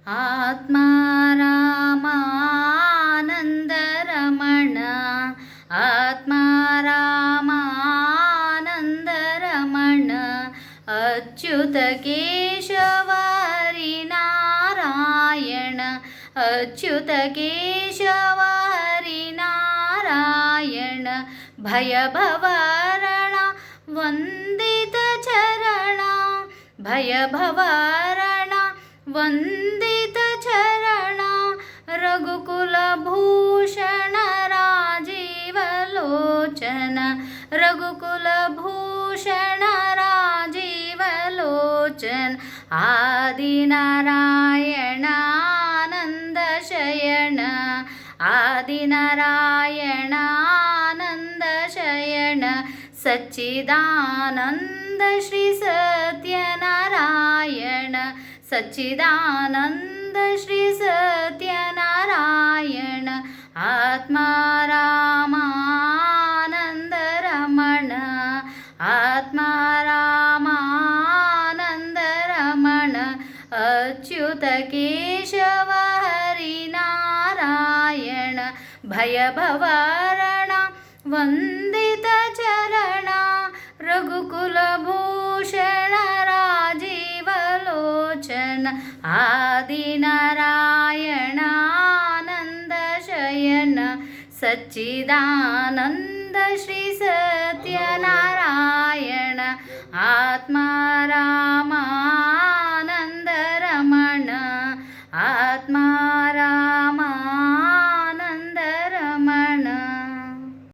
ಆತ್ಮಾರಾಮಾನಂದರಮಣ ಆತ್ಮಾರಾಮಾನಂದರಮಣ ಅಚ್ಯುತ ಕೇಶವ ಹರಿ ನಾರಾಯಣ ಅಚ್ಯುತ ಕೇಶವ ಹರಿ ನಾರಾಯಣ ಭಯಭವರಣ ವಂದಿತ ಚರಣ ಭಯಭವರಣ ವಂದಿತ ಚರಣ ರಘುಕುಲಭೂಷಣ ರಾಜೀವಲೋಚನ ರಘುಕುಲಭೂಷಣ ರಾಜೀವಲೋಚನ ಆದಿನಾರಾಯಣಾನಂದ ಶಯನ ಆದಿನಾರಾಯಣಾನಂದ ಶಯನ ಸಚ್ಚಿದಾನಂದ ಶ್ರೀ ಸತ್ಯನಾರಾಯಣ ಸಚ್ಚಿದಾನಂದ ಶ್ರೀ ಸತ್ಯನಾರಾಯಣ ಆತ್ಮಾರಾಮಾನಂದರಮಣ ಆತ್ಮಾರಾಮಾನಂದರಮಣ ಅಚ್ಯುತ ಕೇಶವ ಹರಿ ನಾರಾಯಣ ಭಯಭವರಣ ವಂದಿತ ಚರಣ ರಘುಕುಲಭೂಷಣ ರಾಜೀವಲೋಚನ ಆದಿನಾರಾಯಣಾನಂದ ಶಯನ ಸಚ್ಚಿದಾನಂದ ಶ್ರೀ ಸತ್ಯ